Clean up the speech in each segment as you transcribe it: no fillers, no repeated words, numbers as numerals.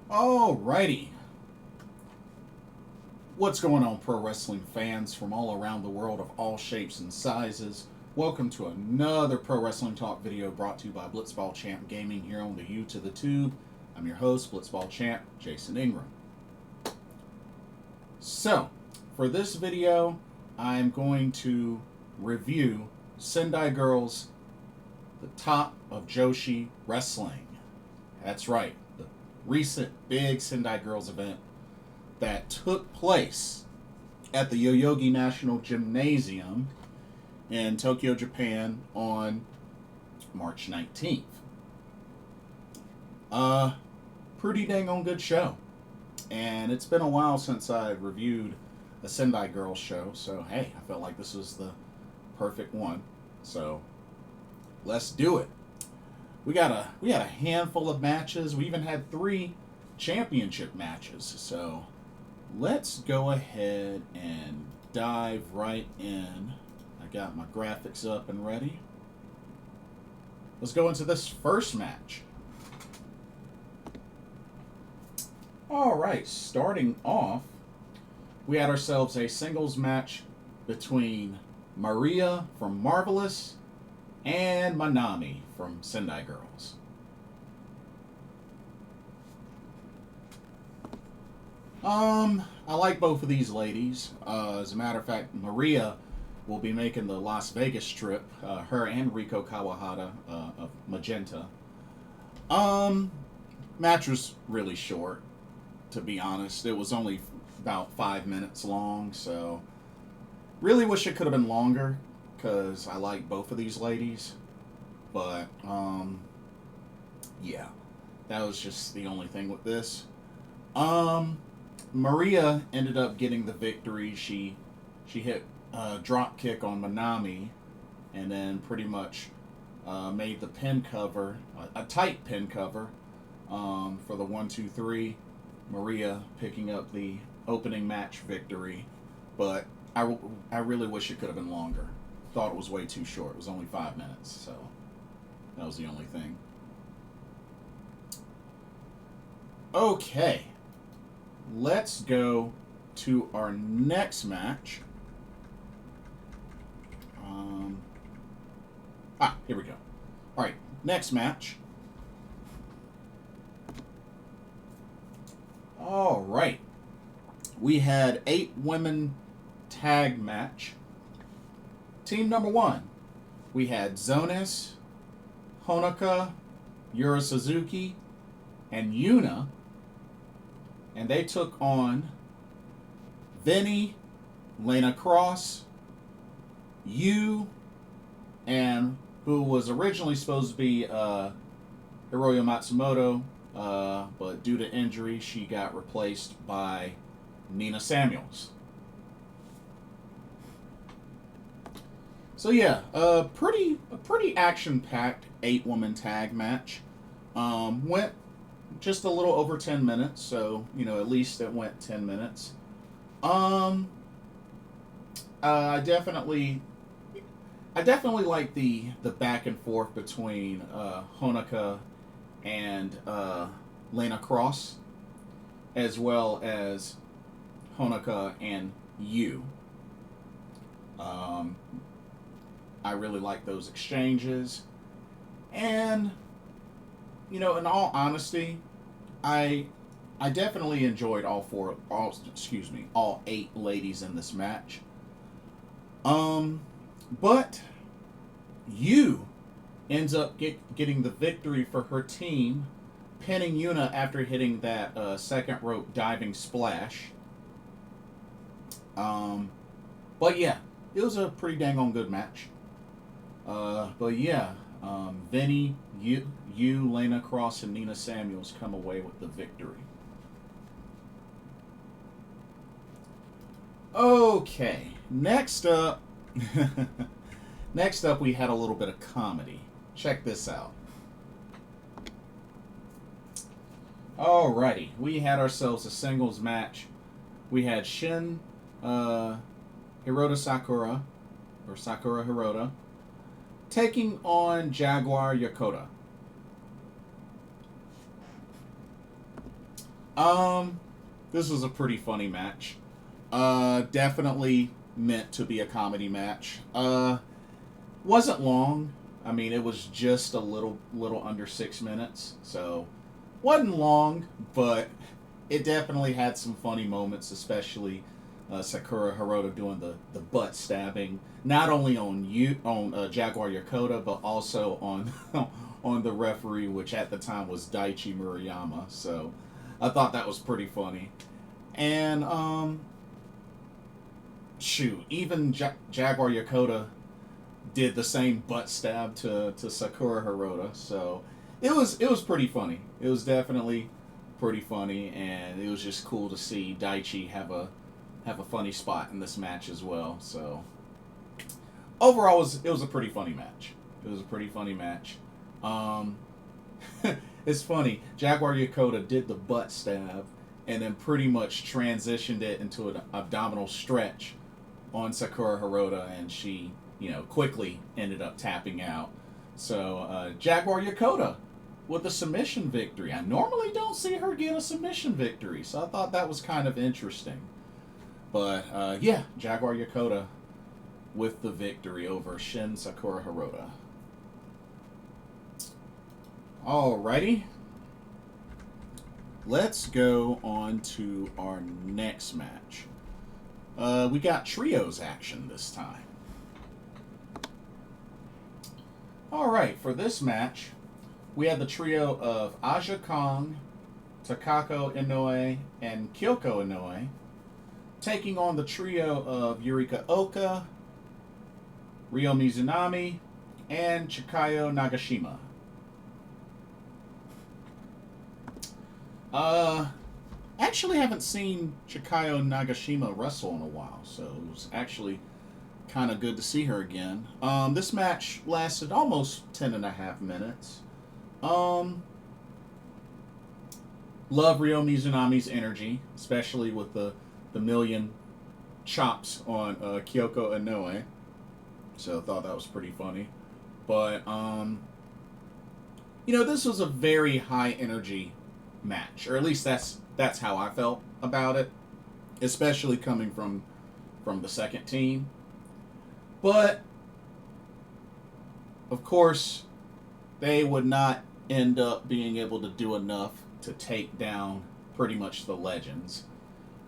Alrighty. What's going on, pro wrestling fans from all around the world of all shapes and sizes? Welcome to another Pro Wrestling Talk video brought to you by Blitzball Champ Gaming here on the U to the Tube. I'm your host, Blitzball Champ, Jason Ingram. So, for this video, I'm going to review Sendai Girls, the top of Joshi Wrestling. That's right, the recent big Sendai Girls event that took place at the Yoyogi National Gymnasium in Tokyo, Japan on March 19th. Pretty dang on good show. And it's been a while since I reviewed a Sendai Girls show, so hey, I felt like this was the perfect one. So let's do it. We had a handful of matches. We even had 3 championship matches. So let's go ahead and dive right in. I got my graphics up and ready. Let's go into this first match. Alright, starting off, we had ourselves a singles match between Maria from Marvelous and Manami from Sendai Girls. I like both of these ladies. As a matter of fact, Maria will be making the Las Vegas trip. Her and Riko Kawahara of Magenta. Match was really short, to be honest. It was only about 5 minutes long, so really wish it could have been longer because I like both of these ladies. But yeah, that was just the only thing with this. Maria ended up getting the victory. She hit a drop kick on Manami and then pretty much made the pin cover, a tight pin cover, for the 1-2-3. Maria picking up the opening match victory, but I really wish it could have been longer. Thought it was way too short. It was only 5 minutes, so that was the only thing. Okay, let's go to our next match. Here we go. All right, next match. All right, we had 8 women tag match. Team number 1, we had Zonas, Honoka, Yura Suzuki, and YUNA, and they took on VENY, Lena Kross, and who was originally supposed to be Hiroyo Matsumoto, but due to injury, she got replaced by Nina Samuels. So yeah, a pretty action-packed 8-woman tag match. Went just a little over 10 minutes, so at least it went 10 minutes. I definitely like the back and forth between Honoka and Lena Kross, as well as Honoka and Yu. I really like those exchanges, and in all honesty, I definitely enjoyed all 8 ladies in this match. But Yu ends up getting the victory for her team, pinning YUNA after hitting that second rope diving splash. But yeah, it was a pretty dang on good match. But yeah, VENY, Yu, Lena Kross, and Nina Samuels come away with the victory. Okay, next up, we had a little bit of comedy. Check this out. Alrighty, we had ourselves a singles match. We had Shin, Hirota Sakura, or Sakura Hirota, taking on Jaguar Yokota. Um, this was a pretty funny match. Definitely meant to be a comedy match. Wasn't long. I mean, it was just a little under 6 minutes, so wasn't long, but it definitely had some funny moments, especially Sakura Hirota doing the butt stabbing, not only on Jaguar Yokota, but also on on the referee, which at the time was Daichi Murayama. So I thought that was pretty funny. And shoot, even Jaguar Yokota did the same butt stab to Sakura Hirota. So it was pretty funny. It was definitely pretty funny, and it was just cool to see Daichi have a funny spot in this match as well. So overall, it was a pretty funny match. It was a pretty funny match. Um, it's funny. Jaguar Yokota did the butt stab, and then pretty much transitioned it into an abdominal stretch on Sakura Hirota, and she, quickly ended up tapping out. So Jaguar Yokota with a submission victory. I normally don't see her get a submission victory, so I thought that was kind of interesting. But yeah, Jaguar Yokota with the victory over Shin Sakura Hirota. Alrighty. Let's go on to our next match. We got trios action this time. Alright, for this match, we had the trio of Aja Kong, Takako Inoue, and Kyoko Inoue, taking on the trio of Yurika Oka, Ryo Mizunami, and Chikayo Nagashima. Actually haven't seen Chikayo Nagashima wrestle in a while, so it was actually kind of good to see her again. This match lasted almost 10.5 minutes. Love Ryo Mizunami's energy, especially with the million chops on Kyoko Inoue. So I thought that was pretty funny. But, this was a very high energy match, or at least that's how I felt about it, especially coming from the second team. But of course, they would not end up being able to do enough to take down pretty much the legends.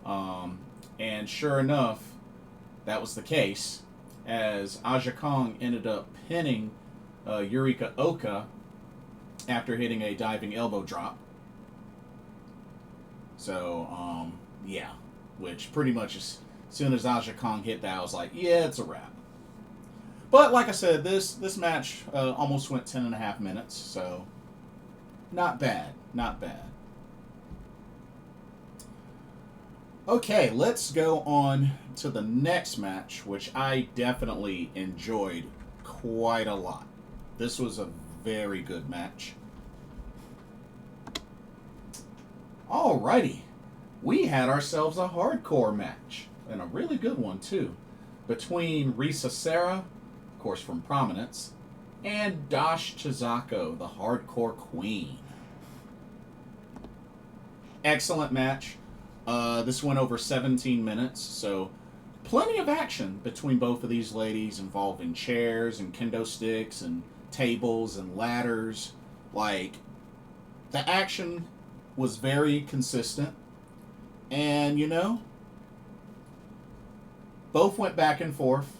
And sure enough, that was the case, as Aja Kong ended up pinning Yurika Oka after hitting a diving elbow drop. So, yeah, which pretty much as soon as Aja Kong hit that, I was like, yeah, it's a wrap. But like I said, this match almost went 10.5 minutes, so not bad, not bad. Okay, let's go on to the next match, which I definitely enjoyed quite a lot. This was a very good match. Alrighty, we had ourselves a hardcore match, and a really good one too, between Risa Sera, of course from Prominence, and Dash Chisako, the hardcore queen. Excellent match. This went over 17 minutes, so plenty of action between both of these ladies, involving chairs and kendo sticks and tables and ladders. Like, the action was very consistent, and both went back and forth.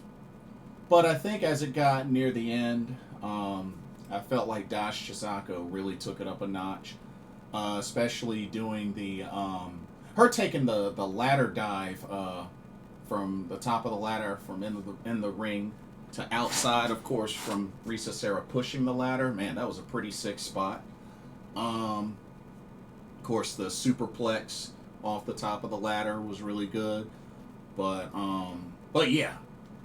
But I think as it got near the end, I felt like Dash Chisako really took it up a notch, especially doing her taking the ladder dive from the top of the ladder from in the ring to outside, of course, from Risa Sera pushing the ladder. Man, that was a pretty sick spot. Of course, the superplex off the top of the ladder was really good. But yeah,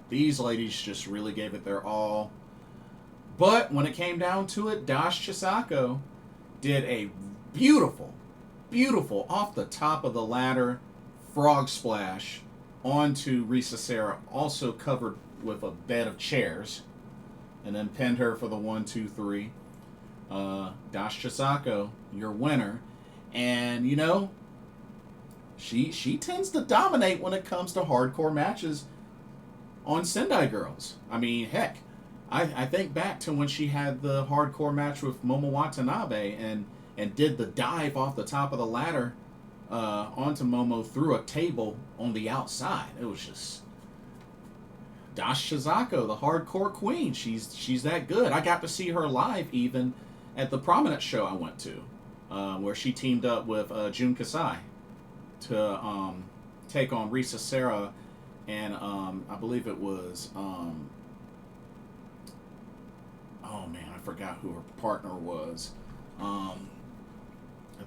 these ladies just really gave it their all. But when it came down to it, Dash Chisako did a beautiful off the top of the ladder frog splash onto Risa Sera, also covered with a bed of chairs, and then pinned her for the 1, 2, 3. Dash Chisako, your winner. And she tends to dominate when it comes to hardcore matches on Sendai Girls. I mean, heck, I think back to when she had the hardcore match with Momo Watanabe and did the dive off the top of the ladder onto Momo through a table on the outside. It was just Dash Chizako, the hardcore queen. She's that good. I got to see her live even at the Prominent show I went to, where she teamed up with Jun Kasai to take on Risa, Sera, and I believe it was oh man, I forgot who her partner was. I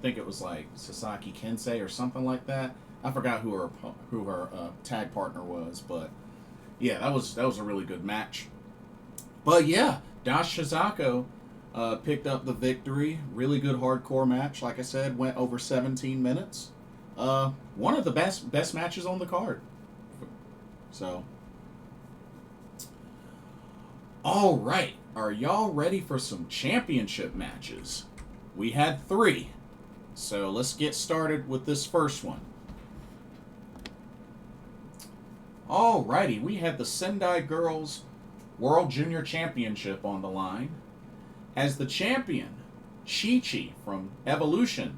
think it was like Sasaki Kensei or something like that. I forgot who her tag partner was, but yeah, that was a really good match. But yeah, Dash Chizako picked up the victory. Really good hardcore match. Like I said, went over 17 minutes. One of the best matches on the card. So, all right, are y'all ready for some championship matches? We had 3. So let's get started with this first one. Alrighty, we have the Sendai Girls World Junior Championship on the line. As the champion, Chi-Chi from Evolution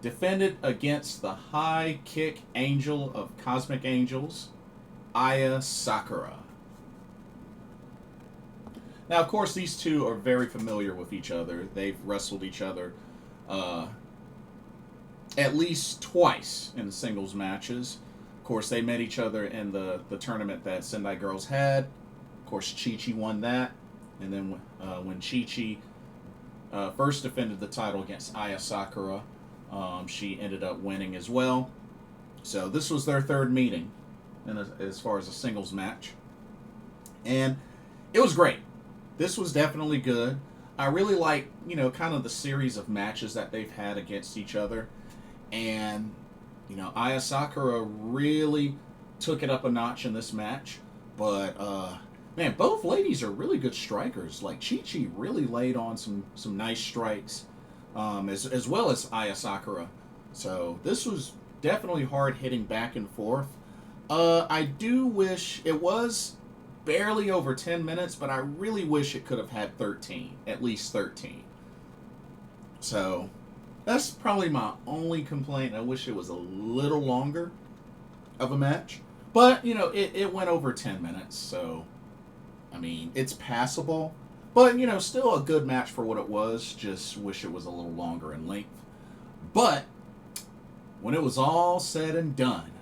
defended against the high kick angel of Cosmic Angels, Aya Sakura. Now, of course, these two are very familiar with each other. They've wrestled each other at least twice in singles matches. Of course, they met each other in the tournament that Sendai Girls had. Of course, Chi-Chi won that. And then when Chi-Chi first defended the title against Aya Sakura, she ended up winning as well. So this was their third meeting as far as a singles match. And it was great. This was definitely good. I really like, kind of the series of matches that they've had against each other. And, Aya Sakura really took it up a notch in this match. But, man, both ladies are really good strikers. Like, Chi-Chi really laid on some nice strikes, as well as Aya Sakura. So, this was definitely hard-hitting back and forth. I do wish it was barely over 10 minutes, but I really wish it could have had 13, at least 13. So, that's probably my only complaint. I wish it was a little longer of a match. But, it went over 10 minutes, so, I mean, it's passable. But, still a good match for what it was. Just wish it was a little longer in length. But, when it was all said and done,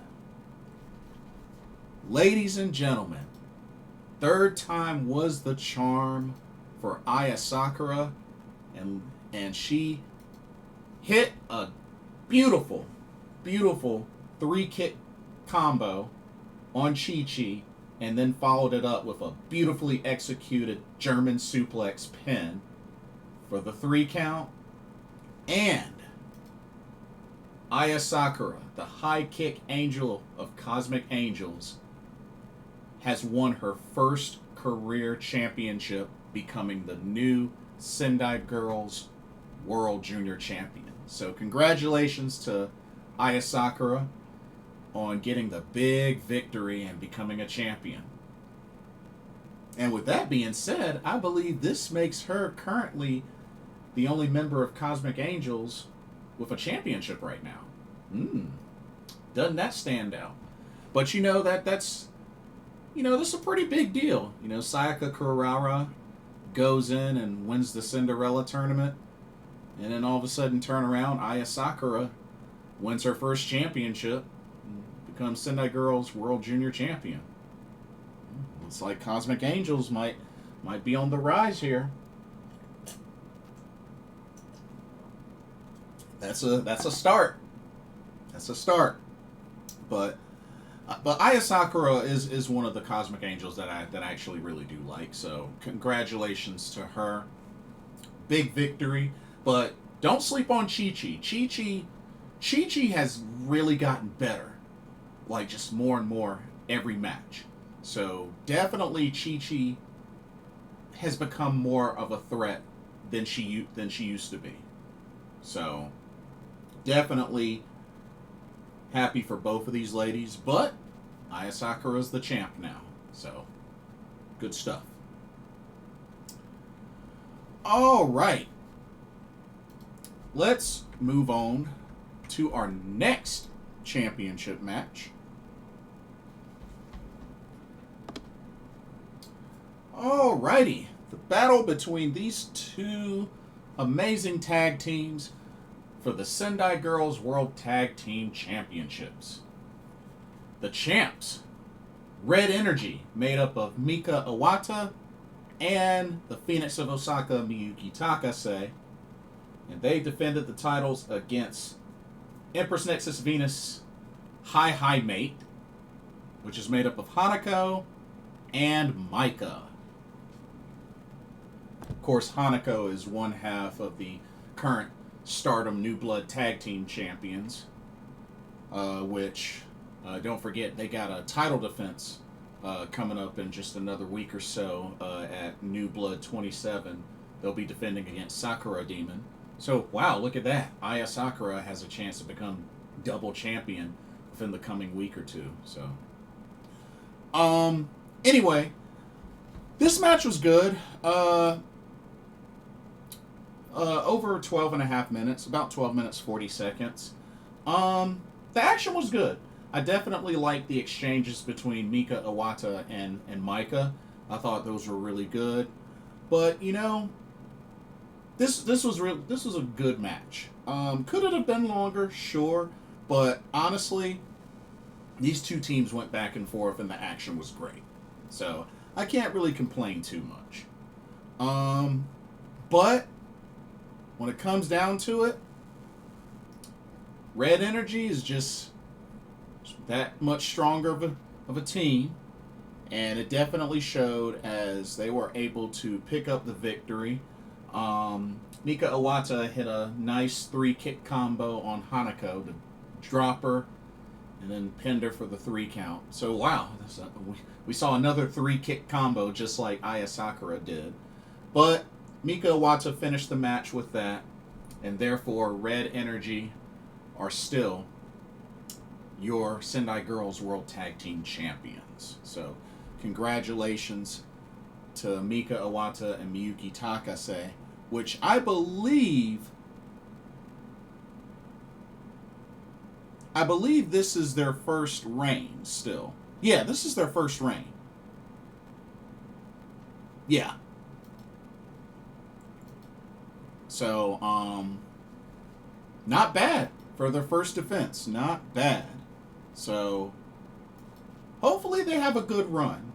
ladies and gentlemen, third time was the charm for Aya Sakura, and she hit a beautiful, beautiful 3-kick combo on Chi-Chi, and then followed it up with a beautifully executed German suplex pin for the 3 count. And Aya Sakura, the high kick angel of Cosmic Angels, has won her first career championship, becoming the new Sendai Girls World Junior Champion. So congratulations to Aya Sakura on getting the big victory and becoming a champion. And with that being said, I believe this makes her currently the only member of Cosmic Angels with a championship right now. Doesn't that stand out? But that's this is a pretty big deal. Sayaka Kurara goes in and wins the Cinderella tournament, and then all of a sudden turn around, Aya Sakura wins her first championship, and becomes Sendai Girls World Junior Champion. Looks like Cosmic Angels might be on the rise here. That's a start. That's a start. But Aya Sakura is one of the Cosmic Angels that I actually really do like. So congratulations to her. Big victory. But don't sleep on Chi-Chi. Chi-Chi has really gotten better. Like, just more and more every match. So definitely Chi-Chi has become more of a threat than she used to be. So definitely Happy for both of these ladies, but Aya Sakura's the champ now. So, good stuff. All right. Let's move on to our next championship match. Alrighty. The battle between these two amazing tag teams for the Sendai Girls World Tag Team Championships. The champs, Red Energy, made up of Mika Iwata and the Phoenix of Osaka, Miyuki Takase. And they defended the titles against Empress Nexus Venus High Mate, which is made up of HANAKO and Maika. Of course, HANAKO is one half of the current Stardom New Blood Tag Team Champions, which, don't forget, they got a title defense coming up in just another week or so at New Blood 27. They'll be defending against Sakura Demon. So, wow, look at that. Aya Sakura has a chance to become double champion within the coming week or two. So, anyway, this match was good. Over 12 and a half minutes, about 12 minutes, 40 seconds. The action was good. I definitely liked the exchanges between Mika Iwata and Maika. I thought those were really good. But, you know, this was a good match. Could it have been longer? Sure. But honestly, these two teams went back and forth and the action was great. So I can't really complain too much. But when it comes down to it, Red Energy is just that much stronger of a team. And it definitely showed as they were able to pick up the victory. Mika Iwata hit a nice 3-kick combo on HANAKO to drop her and then pinned her for the 3 count. So, wow, we saw another 3-kick combo just like Aya Sakura did. But Mika Iwata finished the match with that, and therefore Red Energy are still your Sendai Girls World Tag Team Champions. So, congratulations to Mika Iwata and Miyuki Takase, which I believe this is their first reign still. Yeah, this is their first reign. Yeah. So, not bad for their first defense. Not bad. So, hopefully they have a good run.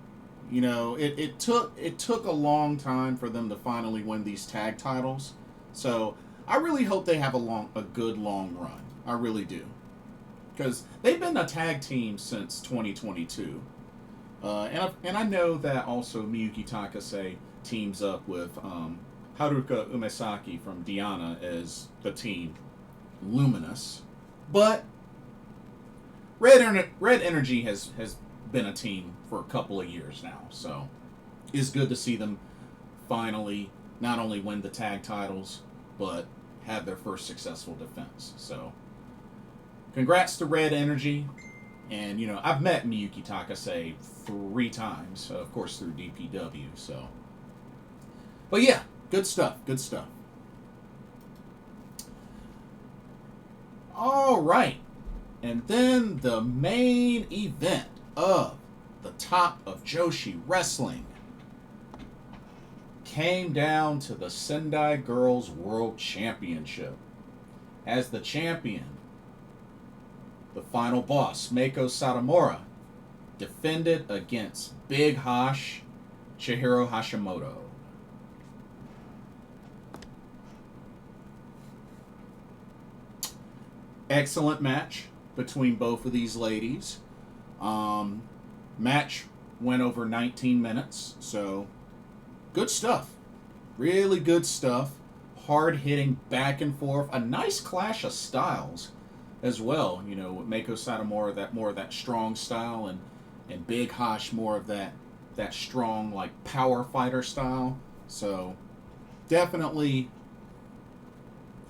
You know, it took a long time for them to finally win these tag titles. So, I really hope they have a good long run. I really do. Because they've been a tag team since 2022. And I know that also Miyuki Takase teams up with Haruka Umesaki from Diana as the team Luminous. But Red Energy has been a team for a couple of years now. So it's good to see them finally not only win the tag titles, but have their first successful defense. So congrats to Red Energy. And, you know, I've met Miyuki Takase 3 times, of course, through DPW. So, but yeah, good stuff. Good stuff. All right. And then the main event of the top of Joshi Wrestling came down to the Sendai Girls World Championship. As the champion, the final boss, Meiko Satomura, defended against Big Hosh Chihiro Hashimoto. Excellent match between both of these ladies. Match went over 19 minutes, so good stuff. Really good stuff. Hard-hitting back and forth. A nice clash of styles as well. You know, with Meiko Satomura, more of that strong style, and Big Hosh more of that strong, like, power fighter style. So definitely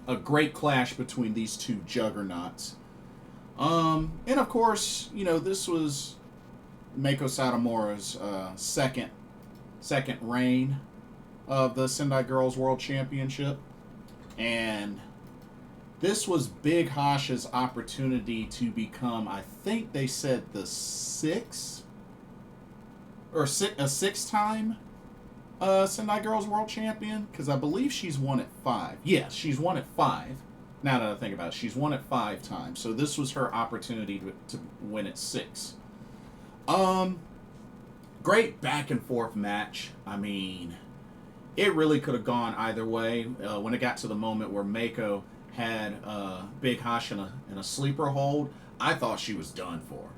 a great clash between these two juggernauts. And of course, this was Meiko Satomura's second reign of the Sendai Girls World Championship, and this was Big Hash's opportunity to become, I think they said, the six-time Sendai Girls World Champion, because I believe she's won it 5. Yes, she's won it 5. Now that I think about it, she's won it 5 times. So this was her opportunity to win it 6. Great back and forth match. I mean, it really could have gone either way. When it got to the moment where Meiko had Big Hash in a sleeper hold, I thought she was done for,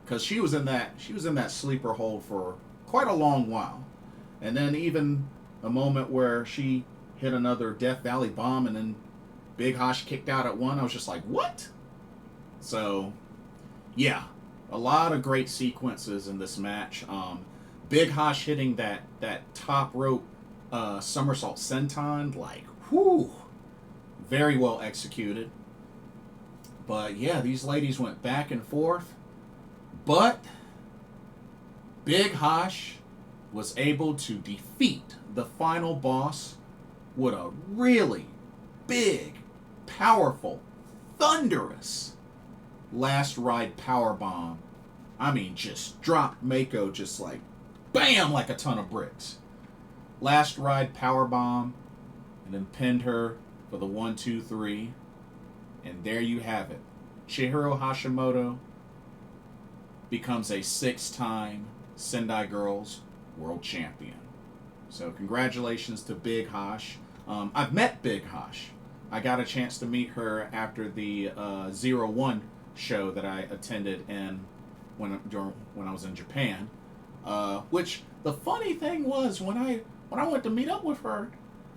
because she was in that sleeper hold for quite a long while, and then even a moment where she hit another Death Valley bomb, and then Big Hash kicked out at 1. I was just like, what? So, yeah, a lot of great sequences in this match. Big Hash hitting that top rope somersault senton, like, whew, very well executed. But yeah, these ladies went back and forth. But Big Hash was able to defeat the final boss with a really big, powerful, thunderous last ride power bomb. I mean, just dropped Meiko just like bam, like a ton of bricks. Last ride power bomb, and then pinned her for the 1, 2, 3, and there you have it. Chihiro Hashimoto becomes a 6-time Sendai Girls World Champion. So congratulations to Big Hash. I've met Big Hash. I got a chance to meet her after the 01 show that I attended when I was in Japan. Which the funny thing was, when I went to meet up with her,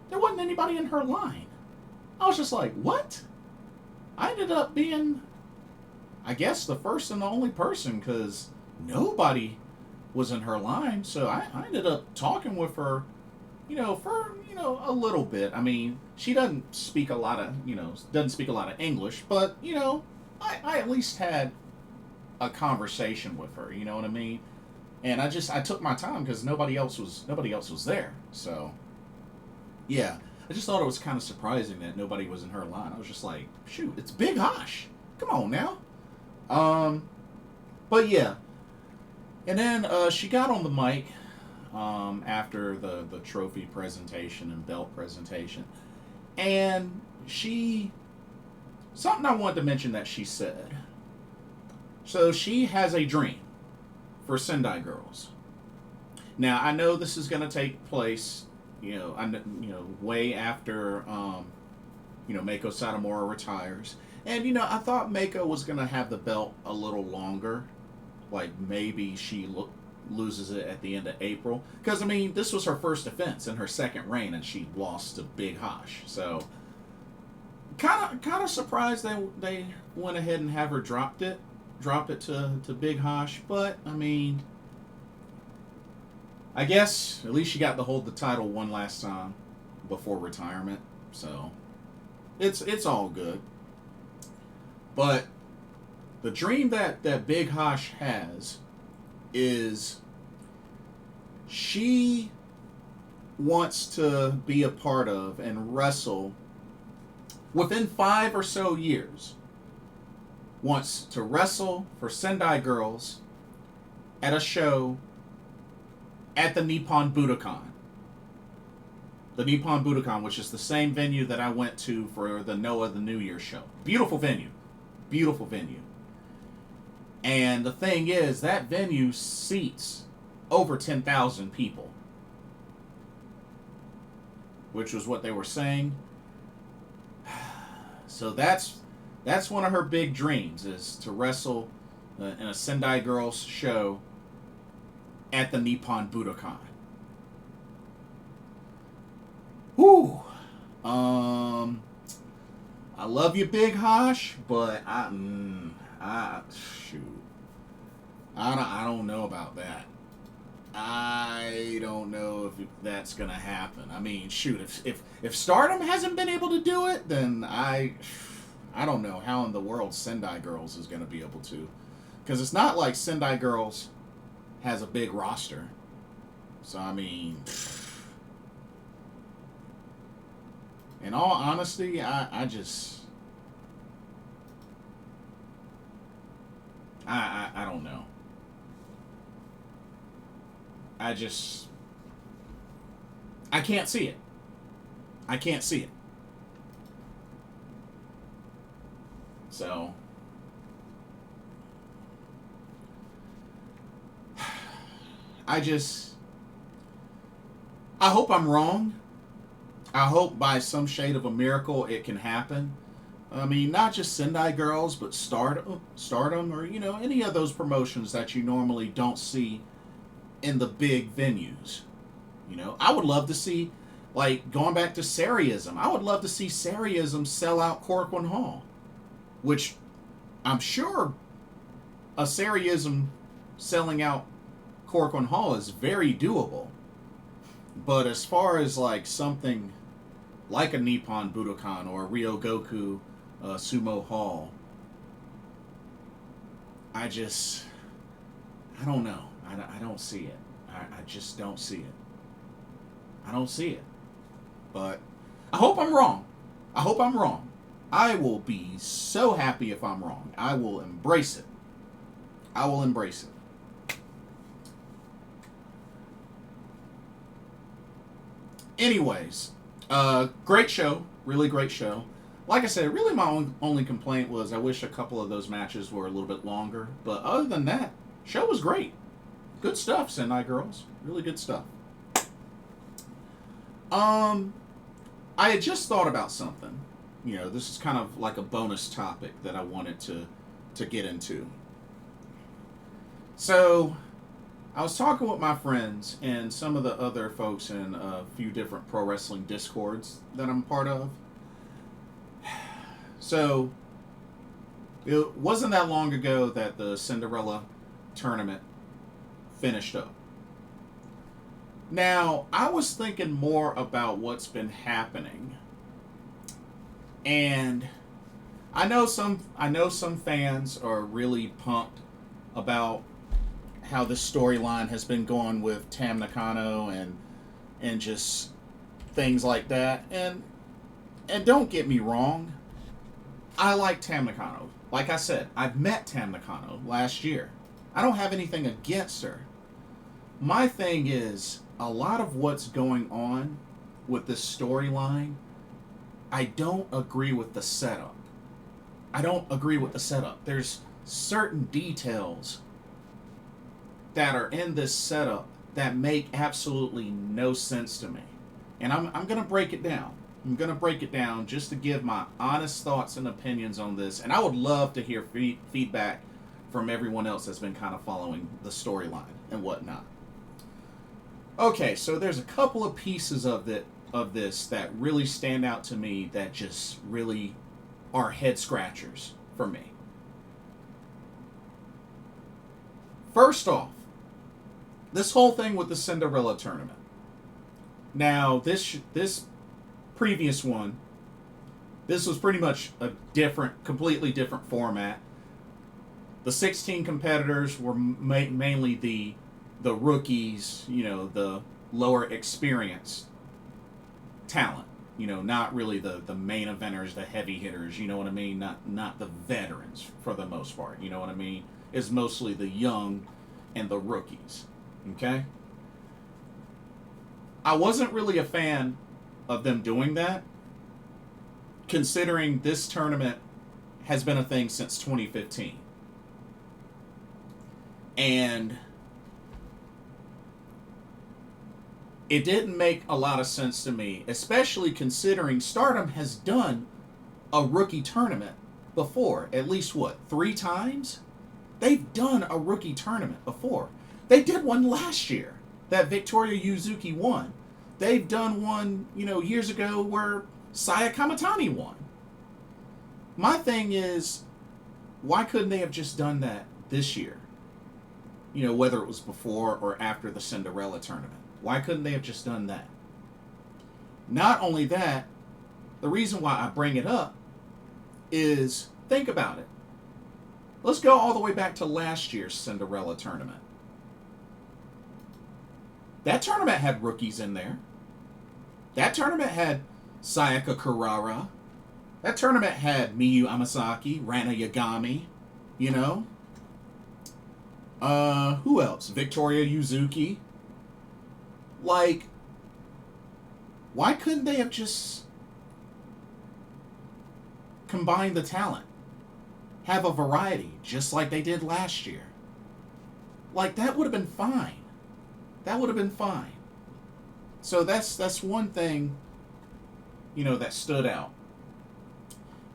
there wasn't anybody in her line. I was just like, what? I ended up being, I guess, the first and the only person, because nobody was in her line. So I ended up talking with her, for a little bit. I mean, she doesn't speak a lot of English, but I at least had a conversation with her. You know what I mean? And I took my time because nobody else was there. So yeah, I just thought it was kind of surprising that nobody was in her line. I was just like, shoot, it's Big Hash. Come on now. But yeah. And then she got on the mic after the trophy presentation and belt presentation. And something I wanted to mention that she said. So she has a dream for Sendai Girls. Now, I know this is going to take place, way after, Meiko Satomura retires. And, I thought Meiko was going to have the belt a little longer. Like, maybe she loses it at the end of April. Because, I mean, this was her first defense in her second reign, and she lost to Big Hash. So, kind of surprised they went ahead and have her drop it to Big Hash. But, I mean, I guess at least she got to hold the title one last time before retirement. So, it's all good. But the dream that Big Hash has is she wants to be a part of and wrestle within 5 or so years. Wants to wrestle for Sendai Girls at a show at the Nippon Budokan. The Nippon Budokan, which is the same venue that I went to for the Noah the New Year show. Beautiful venue. Beautiful venue. And the thing is, that venue seats over 10,000 people. Which was what they were saying. So that's one of her big dreams, is to wrestle in a Sendai Girls show at the Nippon Budokan. Whew. I love you, Big Hash, but I don't know about that. I don't know if that's gonna happen. I mean, shoot, if Stardom hasn't been able to do it, then I I don't know how in the world Sendai Girls is going to be able to. Because it's not like Sendai Girls has a big roster. So, I mean, in all honesty, I just... I don't know. I can't see it. I can't see it. So, I hope I'm wrong. I hope by some shade of a miracle it can happen. I mean, not just Sendai Girls, but Stardom, or, any of those promotions that you normally don't see in the big venues. I would love to see, like, going back to Seriism, I would love to see Seriism sell out Korakuen Hall, which I'm sure a Seriism selling out Korakuen Hall is very doable. But as far as, like, something like a Nippon Budokan or a Ryogoku Sumo Hall, I don't know. I don't see it. I just don't see it. I don't see it. But I hope I'm wrong. I hope I'm wrong. I will be so happy if I'm wrong. I will embrace it. I will embrace it. Anyways, great show. Really great show. Like I said, really my only complaint was I wish a couple of those matches were a little bit longer. But other than that, show was great. Good stuff, Sendai Girls. Really good stuff. I had just thought about something. This is kind of like a bonus topic that I wanted to get into. So, I was talking with my friends and some of the other folks in a few different pro wrestling discords that I'm part of. So, it wasn't that long ago that the Cinderella tournament finished up. Now, I was thinking more about what's been happening. And I know some fans are really pumped about how this storyline has been going with Tam Nakano and just things like that. And don't get me wrong, I like Tam Nakano. Like I said, I've met Tam Nakano last year. I don't have anything against her. My thing is, a lot of what's going on with this storyline, I don't agree with the setup. I don't agree with the setup. There's certain details that are in this setup that make absolutely no sense to me. And I'm going to break it down. I'm going to break it down just to give my honest thoughts and opinions on this. And I would love to hear feedback from everyone else that's been kind of following the storyline and whatnot. Okay, so there's a couple of pieces of this that really stand out to me that just really are head scratchers for me. First off, this whole thing with the Cinderella tournament. Now, this previous one, this was pretty much a completely different format. The 16 competitors were mainly the rookies, the lower experienced talent. Not really the main eventers, the heavy hitters, you know what I mean? Not the veterans for the most part, you know what I mean? It's mostly the young and the rookies, okay? I wasn't really a fan of them doing that, considering this tournament has been a thing since 2015. And it didn't make a lot of sense to me, especially considering Stardom has done a rookie tournament before. At least, 3 times? They've done a rookie tournament before. They did one last year that Victoria Yuzuki won. They've done one, years ago where Saya Kamitani won. My thing is, why couldn't they have just done that this year? Whether it was before or after the Cinderella tournament. Why couldn't they have just done that? Not only that, the reason why I bring it up is, think about it. Let's go all the way back to last year's Cinderella tournament. That tournament had rookies in there. That tournament had Sayaka Kurara. That tournament had Miyu Amasaki, Rana Yagami, you know. Who else? Victoria Yuzuki. Like, why couldn't they have just combined the talent? Have a variety, just like they did last year. Like, that would have been fine. That would have been fine. So that's one thing, you know, that stood out.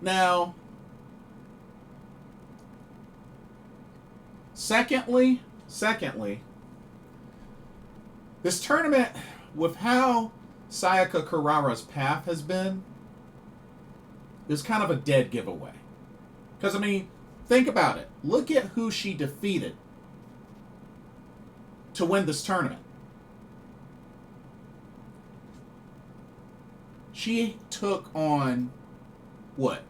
Now, secondly, this tournament, with how Sayaka Kurara's path has been, is kind of a dead giveaway. Because, I mean, think about it. Look at who she defeated to win this tournament. She took on, what?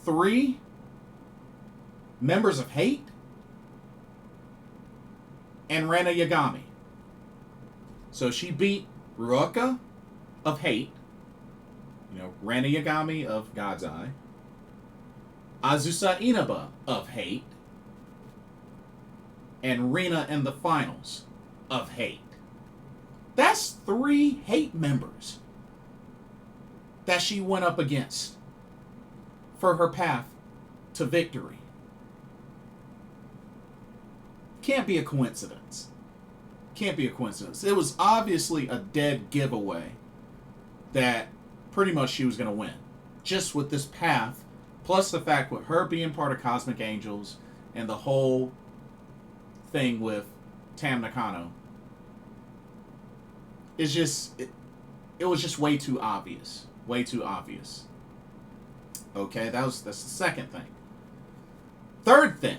3 members of Hate and Rana Yagami. So she beat Ruoka of Hate, you know, Rana Yagami of God's Eye, Azusa Inaba of Hate, and Rina in the finals of Hate. That's 3 Hate members that she went up against for her path to victory. Can't be a coincidence. Can't be a coincidence. It was obviously a dead giveaway that pretty much she was going to win. Just with this path, plus the fact with her being part of Cosmic Angels and the whole thing with Tam Nakano. It's just, it was just way too obvious. Way too obvious. Okay, that's the second thing. Third thing.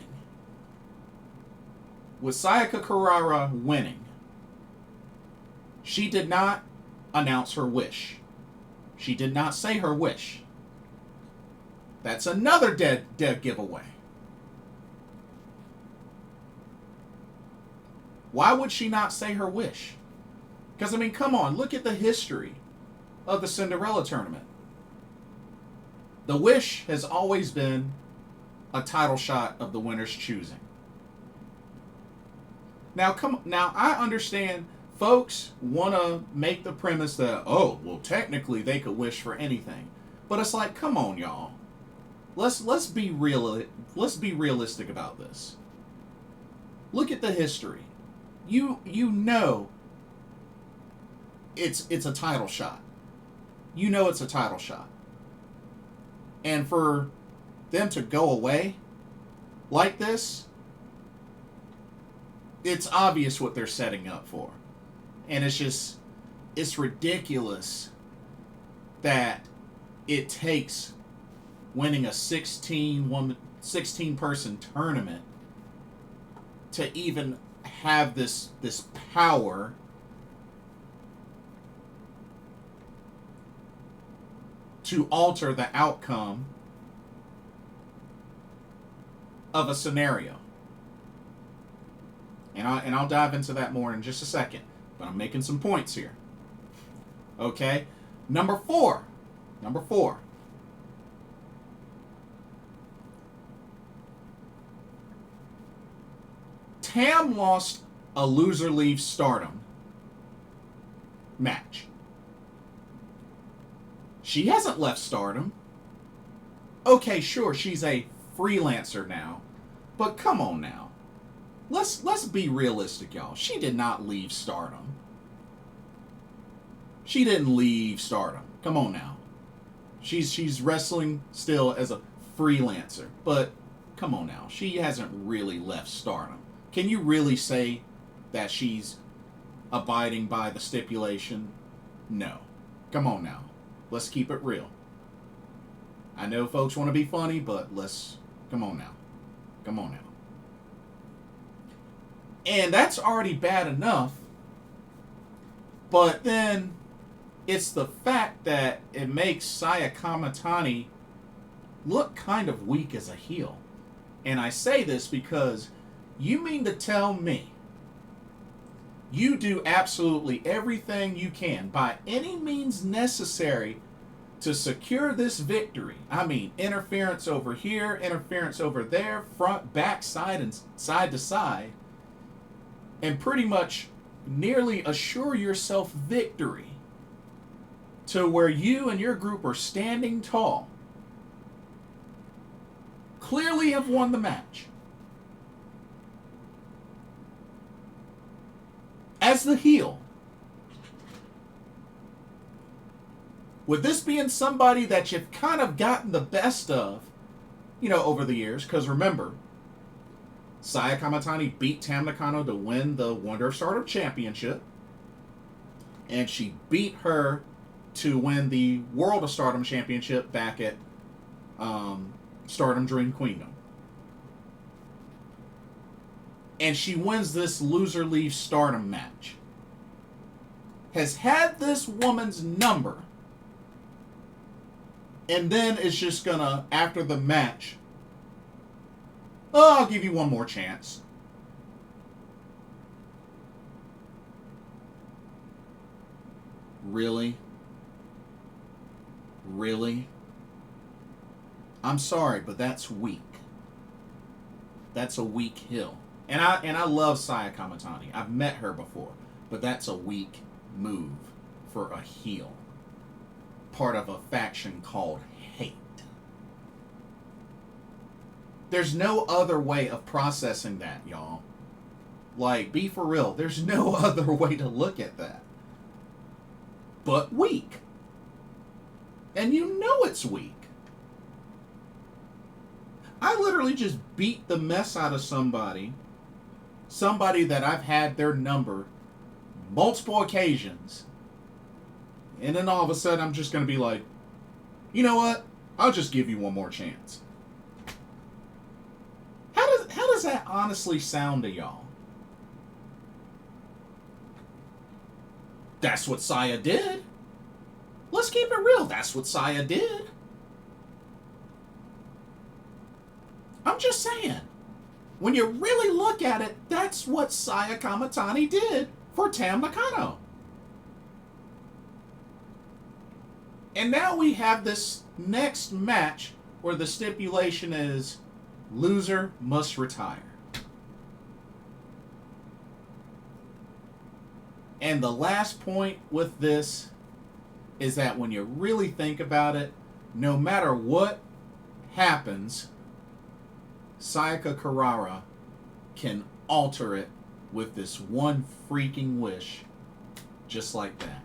With Sayaka Kurara winning, she did not announce her wish. She did not say her wish. That's another dead giveaway. Why would she not say her wish? Because, I mean, come on, look at the history of the Cinderella tournament. The wish has always been a title shot of the winner's choosing. Now, I understand folks want to make the premise that, oh, well, technically they could wish for anything. But it's like, come on, y'all. Let's be realistic about this. Look at the history. You know it's a title shot. You know it's a title shot. And for them to go away like this, it's obvious what they're setting up for. And it's ridiculous that it takes winning a 16-person tournament to even have this power to alter the outcome of a scenario. And I'll dive into that more in just a second. But I'm making some points here. Okay? Number four. Tam lost a loser leaves Stardom match. She hasn't left Stardom. Okay, sure, she's a freelancer now. But come on now. Let's be realistic, y'all. She did not leave Stardom. She didn't leave Stardom. Come on now. She's wrestling still as a freelancer. But come on now. She hasn't really left Stardom. Can you really say that she's abiding by the stipulation? No. Come on now. Let's keep it real. I know folks want to be funny, but come on now. Come on now. And that's already bad enough. But then It's the fact that it makes Saya Kamatani look kind of weak as a heel. And I say this because you mean to tell me you do absolutely everything you can by any means necessary to secure this victory. I mean, interference over here, interference over there, front, back, side, and side to side, and pretty much nearly assure yourself victory to where you and your group are standing tall. Clearly have won the match. As the heel, with this being somebody that you've kind of gotten the best of, over the years, because remember, Saya Kamatani beat Tam Nakano to win the Wonder of Stardom Championship, and she beat her to win the World of Stardom Championship back at Stardom Dream Queendom. And she wins this loser leaves Stardom match. Has had this woman's number. And then is just gonna, after the match, I'll give you one more chance. Really? Really? I'm sorry, but that's weak. That's a weak heel. And I love Saya Kamatani. I've met her before. But that's a weak move for a heel. Part of a faction called hate. There's no other way of processing that, y'all. Like, be for real. There's no other way to look at that. But weak. And you know it's weak. I literally just beat the mess out of somebody that I've had their number multiple occasions, and then all of a sudden I'm just going to be like, you know what? I'll just give you one more chance. How does that honestly sound to y'all? That's what Saya did. Let's keep it real. That's what Saya did. I'm just saying. When you really look at it, that's what Saya Kamatani did for Tam Nakano. And now we have this next match where the stipulation is loser must retire. And the last point with this is that when you really think about it, no matter what happens, Sayaka Kurara can alter it with this one freaking wish, just like that.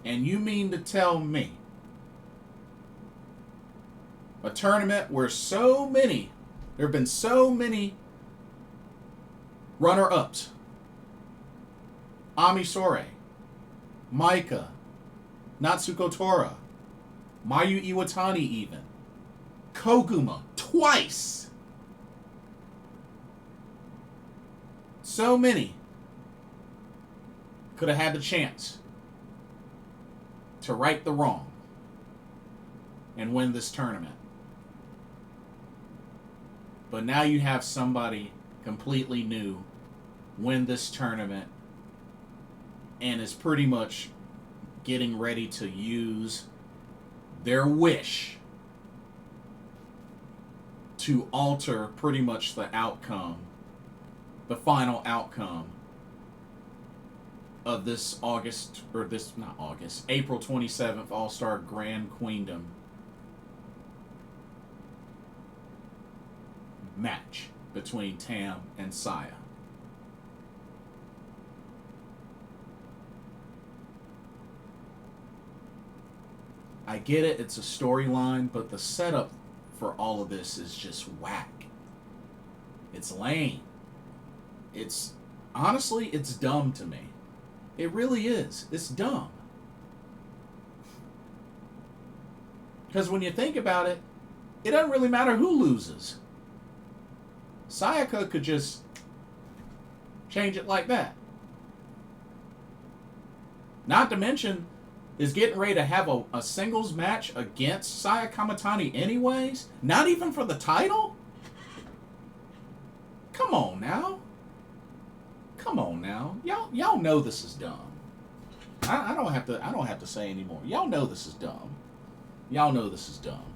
And you mean to tell me a tournament where there have been so many runner-ups, Ami Sourei, Maika, Natsuko Tora, Mayu Iwatani even, Koguma twice. So many could have had the chance to right the wrong and win this tournament. But now you have somebody completely new win this tournament and is pretty much getting ready to use their wish to alter pretty much the outcome, the final outcome of this April 27th All-Star Grand Queendom match between Tam and Saya. I get it, it's a storyline, but the setup for all of this is just whack. It's lame. Honestly, it's dumb to me. It really is. It's dumb. Because when you think about it, it doesn't really matter who loses. Sayaka could just change it like that. Not to mention, is getting ready to have a singles match against Saya Kamitani anyways? Not even for the title? Come on now. Come on now. Y'all know this is dumb. I don't have to say anymore. Y'all know this is dumb. Y'all know this is dumb.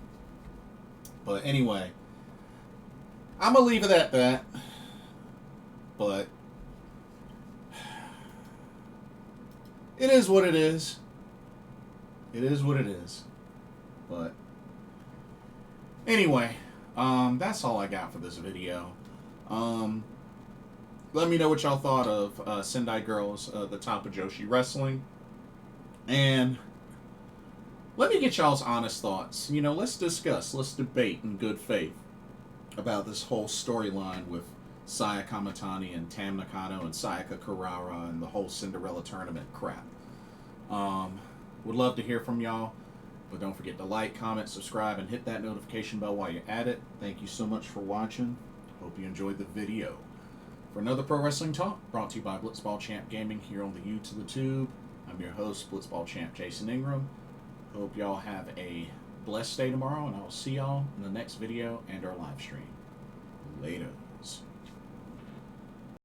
But anyway, I'm gonna leave it at that. But it is what it is. It is what it is. But anyway, that's all I got for this video. Let me know what y'all thought of Sendai Girls, the top of Joshi Wrestling. And let me get y'all's honest thoughts. You know, let's discuss, let's debate in good faith about this whole storyline with Saya Kamitani and Tam Nakano and Sayaka Kurara and the whole Cinderella tournament crap. Would love to hear from y'all, but don't forget to like, comment, subscribe, and hit that notification bell while you're at it. Thank you so much for watching. Hope you enjoyed the video. For another Pro Wrestling Talk, brought to you by Blitzball Champ Gaming here on the YouTube. I'm your host, Blitzball Champ Jason Ingram. Hope y'all have a blessed day tomorrow, and I will see y'all in the next video and our live stream. Laters.